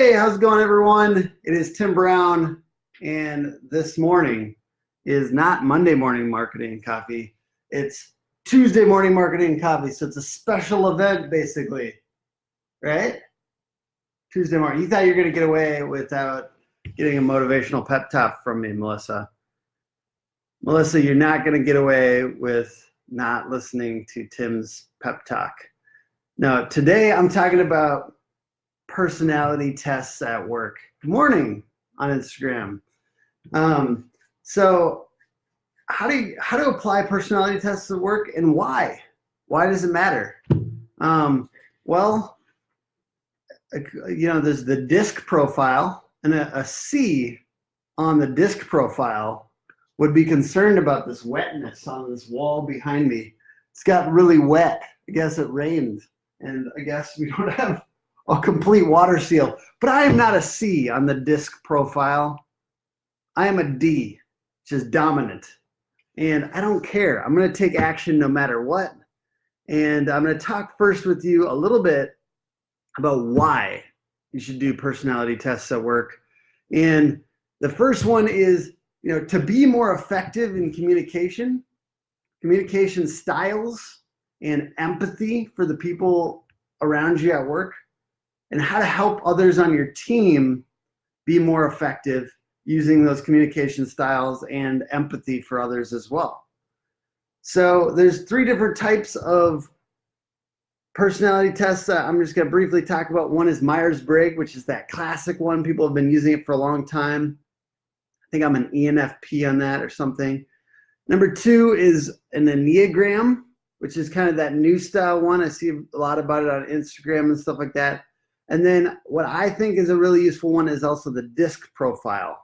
Hey, how's it going, everyone? It is Tim Brown, and this morning is not Monday morning marketing and coffee. It's Tuesday morning marketing and coffee, so it's a special event, basically, right? Tuesday morning. You thought you were going to get away without getting a motivational pep talk from me, Melissa. Melissa, you're not going to get away with not listening to Tim's pep talk. No, today I'm talking about personality tests at work. Good morning on Instagram. So how do apply personality tests at work, and why? Why does it matter? Well, there's the DISC profile, and a C on the DISC profile would be concerned about this wetness on this wall behind me. It's got really wet. I guess it rained, and I guess we don't have a complete water seal. But I am not a C on the DISC profile. I am a D, which is dominant. And I don't care. I'm going to take action no matter what. And I'm going to talk first with you a little bit about why you should do personality tests at work. And the first one is, to be more effective in communication styles and empathy for the people around you at work, and how to help others on your team be more effective using those communication styles and empathy for others as well. So there's 3 different types of personality tests that I'm just going to briefly talk about. One is Myers-Briggs, which is that classic one. People have been using it for a long time. I think I'm an ENFP on that or something. Number 2 is an Enneagram, which is kind of that new style one. I see a lot about it on Instagram and stuff like that. And then what I think is a really useful one is also the DISC profile.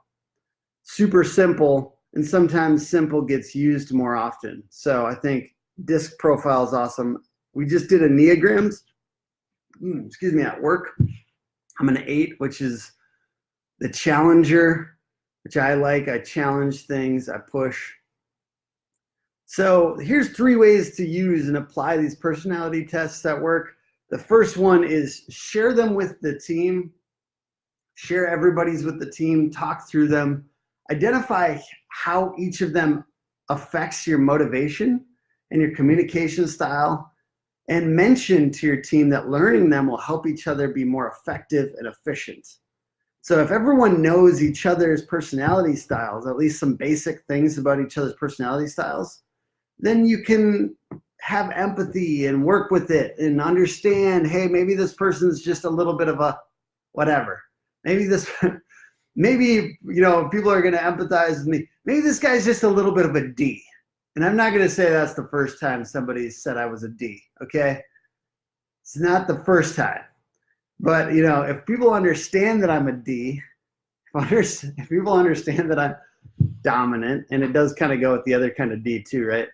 Super simple, and sometimes simple gets used more often. So I think DISC profile is awesome. We just did Enneagrams, at work. I'm an 8, which is the challenger, which I like. I challenge things, I push. So here's 3 ways to use and apply these personality tests at work. The first one is share them with the team. Share everybody's with the team, talk through them. Identify how each of them affects your motivation and your communication style, and mention to your team that learning them will help each other be more effective and efficient. So if everyone knows each other's personality styles, at least some basic things about each other's personality styles, then you can have empathy and work with it and understand, hey, maybe this person's just a little bit of a whatever. Maybe people are going to empathize with me. Maybe this guy's just a little bit of a D. And I'm not going to say that's the first time somebody said I was a D, okay? It's not the first time. But, if people understand that I'm a D, if people understand that I'm dominant, and it does kind of go with the other kind of D too, right?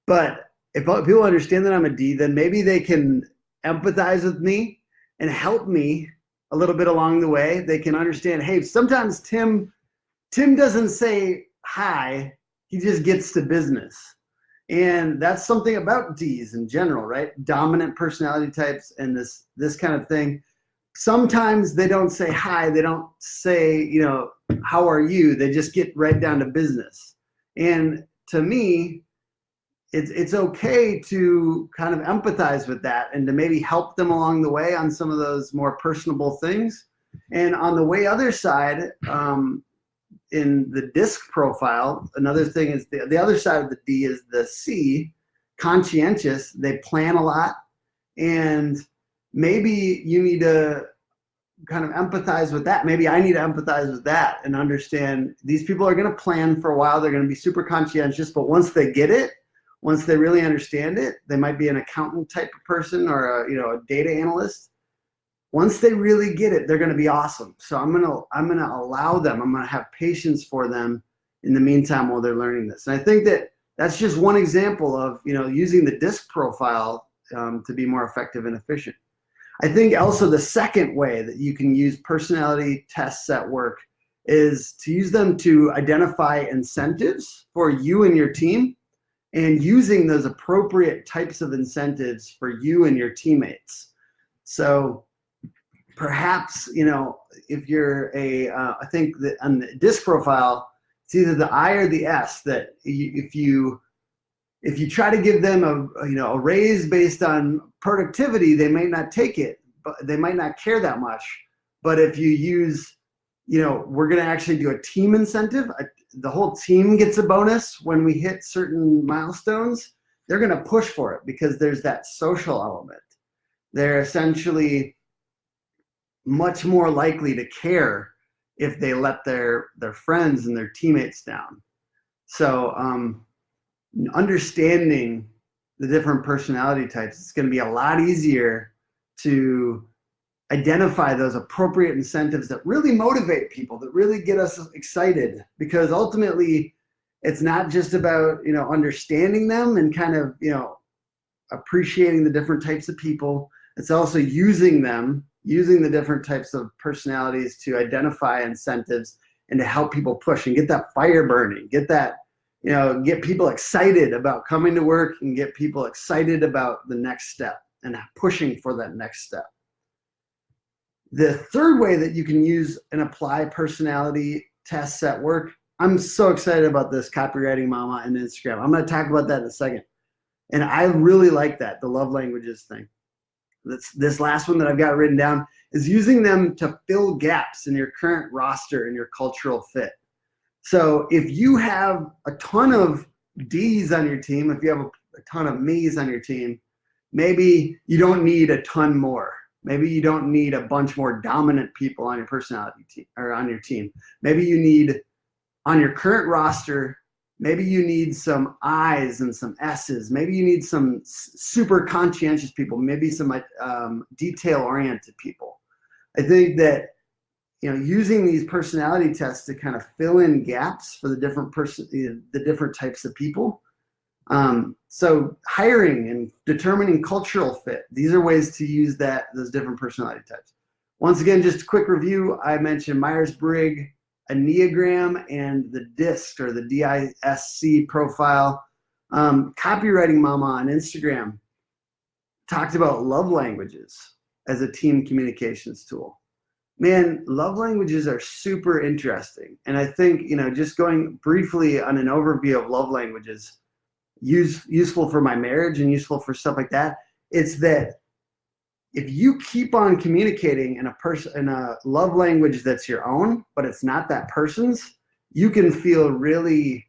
But if people understand that I'm a D, then maybe they can empathize with me and help me a little bit along the way. They can understand, hey, sometimes Tim doesn't say hi, he just gets to business. And that's something about Ds in general, right? Dominant personality types and this kind of thing. Sometimes they don't say hi, they don't say, how are you? They just get right down to business. And to me, it's okay to kind of empathize with that and to maybe help them along the way on some of those more personable things. And on the way other side, in the DISC profile, another thing is the other side of the D is the C, conscientious. They plan a lot, and maybe you need to kind of empathize with that. Maybe I need to empathize with that and understand these people are going to plan for a while. They're going to be super conscientious, but once they get it, once they really understand it, they might be an accountant type of person or a data analyst. Once they really get it, they're going to be awesome. So I'm going to allow them. I'm going to have patience for them in the meantime while they're learning this. And I think that's just one example of using the DISC profile to be more effective and efficient. I think also the second way that you can use personality tests at work is to use them to identify incentives for you and your team, and using those appropriate types of incentives for you and your teammates. So perhaps, if you're I think that on the DISC profile, it's either the I or the S, that if you try to give them a raise based on productivity, they may not take it, but they might not care that much. But if you use, we're going to actually do a team incentive, the whole team gets a bonus when we hit certain milestones, they're going to push for it because there's that social element. They're essentially much more likely to care if they let their friends and their teammates down. So understanding the different personality types, it's going to be a lot easier to identify those appropriate incentives that really motivate people, that really get us excited, because ultimately it's not just about, understanding them and kind of, appreciating the different types of people. It's also using the different types of personalities to identify incentives and to help people push and get that fire burning, get that, get people excited about coming to work and get people excited about the next step and pushing for that next step. The third way that you can use and apply personality tests at work, I'm so excited about this, Copywriting Mama and Instagram. I'm going to talk about that in a second. And I really like that, the love languages thing. This last one that I've got written down is using them to fill gaps in your current roster and your cultural fit. So if you have a ton of D's on your team, if you have a ton of me's on your team, maybe you don't need a ton more. Maybe you don't need a bunch more dominant people on your personality team or on your team. Maybe you need, on your current roster, maybe you need some I's and some S's. Maybe you need some super conscientious people, maybe some detail-oriented people. I think that, using these personality tests to kind of fill in gaps for the different types of people. So hiring and determining cultural fit, these are ways to use those different personality types. Once again, just a quick review. I mentioned Myers-Briggs, Enneagram, and the DISC or the DISC profile. Copywriting Mama on Instagram talked about love languages as a team communications tool. Man, love languages are super interesting. And I think, just going briefly on an overview of love languages, useful for my marriage and useful for stuff like that, it's that if you keep on communicating in a love language that's your own, but it's not that person's, you can feel really,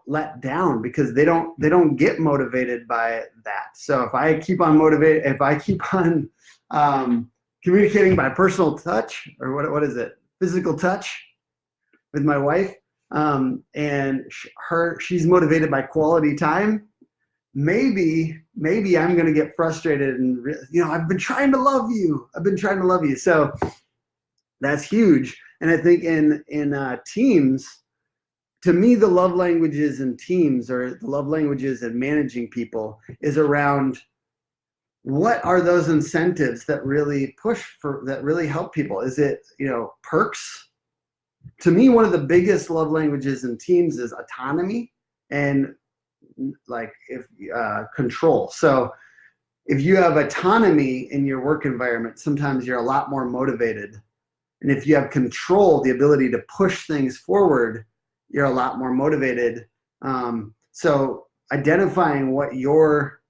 let down because they don't get motivated by that. So if I keep on communicating by personal touch, or what is it? Physical touch with my wife, and she's motivated by quality time. Maybe I'm going to get frustrated and, I've been trying to love you. So that's huge. And I think in teams, to me, the love languages in teams, or the love languages in managing people, is around what are those incentives that really that really help people? Is it, perks? To me, one of the biggest love languages in teams is autonomy and control. So if you have autonomy in your work environment, sometimes you're a lot more motivated. And if you have control, the ability to push things forward, you're a lot more motivated. So identifying what your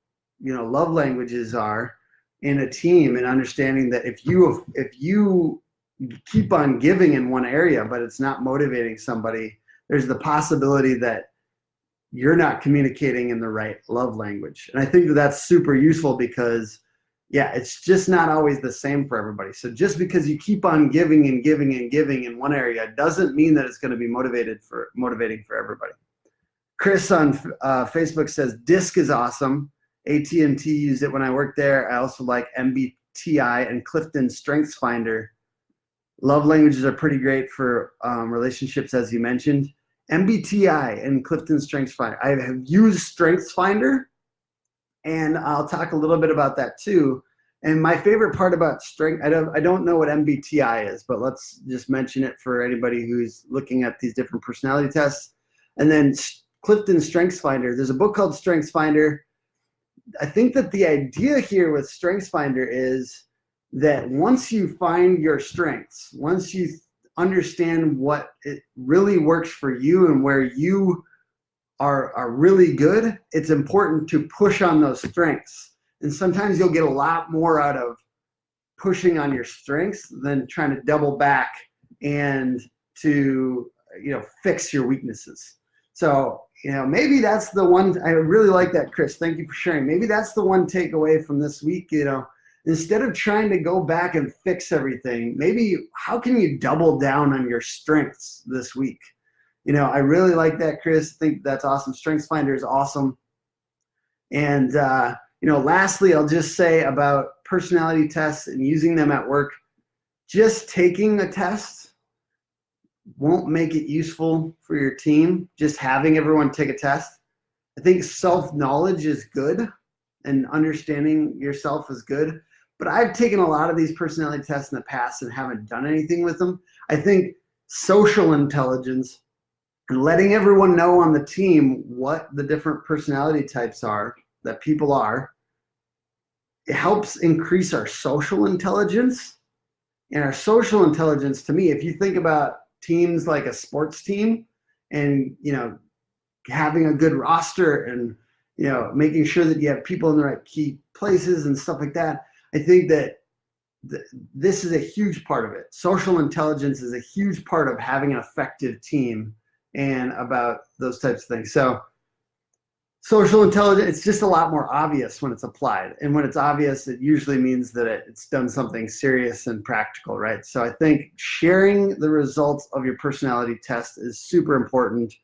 love languages are in a team, and understanding that if you keep on giving in one area, but it's not motivating somebody, there's the possibility that you're not communicating in the right love language. And I think that that's super useful because, it's just not always the same for everybody. So just because you keep on giving and giving and giving in one area doesn't mean that it's going to be motivating for everybody. Chris on Facebook says DISC is awesome. AT&T used it when I worked there. I also like MBTI and Clifton StrengthsFinder. Love languages are pretty great for relationships, as you mentioned. MBTI and Clifton StrengthsFinder. I have used StrengthsFinder, and I'll talk a little bit about that too. And my favorite part about I don't know what MBTI is, but let's just mention it for anybody who's looking at these different personality tests. And then Clifton StrengthsFinder. There's a book called StrengthsFinder. I think that the idea here with StrengthsFinder is that once you find your strengths, once you understand what it really works for you and where you are really good, it's important to push on those strengths. And sometimes you'll get a lot more out of pushing on your strengths than trying to double back and to, fix your weaknesses. So, maybe that's the one. I really like that, Chris. Thank you for sharing. Maybe that's the one takeaway from this week. Instead of trying to go back and fix everything, maybe how can you double down on your strengths this week? I really like that, Chris. I think that's awesome. StrengthsFinder is awesome. And, lastly, I'll just say about personality tests and using them at work. Just taking a test won't make it useful for your team. Just having everyone take a test. I think self-knowledge is good and understanding yourself is good. But I've taken a lot of these personality tests in the past and haven't done anything with them. I think social intelligence and letting everyone know on the team what the different personality types are that people are, it helps increase our social intelligence. And our social intelligence, to me, if you think about teams like a sports team and, having a good roster and, making sure that you have people in the right key places and stuff like that, I think that this is a huge part of it. Social intelligence is a huge part of having an effective team and about those types of things. So social intelligence, it's just a lot more obvious when it's applied. And when it's obvious, it usually means that it's done something serious and practical, right? So I think sharing the results of your personality test is super important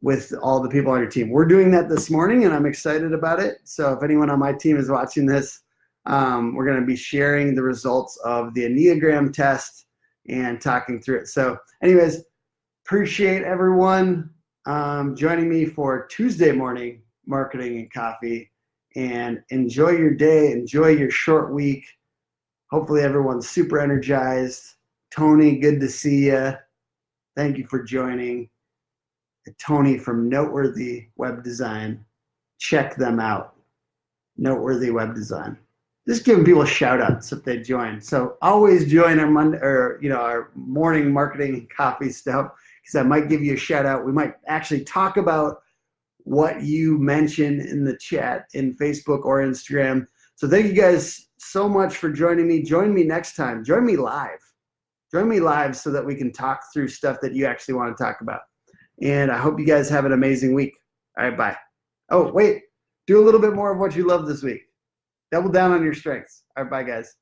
with all the people on your team. We're doing that this morning and I'm excited about it. So if anyone on my team is watching this, we're going to be sharing the results of the Enneagram test and talking through it. So anyways, appreciate everyone joining me for Tuesday morning marketing and coffee, and enjoy your day, enjoy your short week. Hopefully everyone's super energized. Tony, good to see you. Thank you for joining. Tony from Noteworthy Web Design. Check them out. Noteworthy Web Design. Just giving people shout outs if they join. So always join our Monday or our morning marketing and coffee stuff, because I might give you a shout out. We might actually talk about what you mentioned in the chat in Facebook or Instagram. So thank you guys so much for joining me. Join me next time. Join me live. Join me live so that we can talk through stuff that you actually want to talk about. And I hope you guys have an amazing week. All right, bye. Oh, wait. Do a little bit more of what you love this week. Double down on your strengths. All right, bye, guys.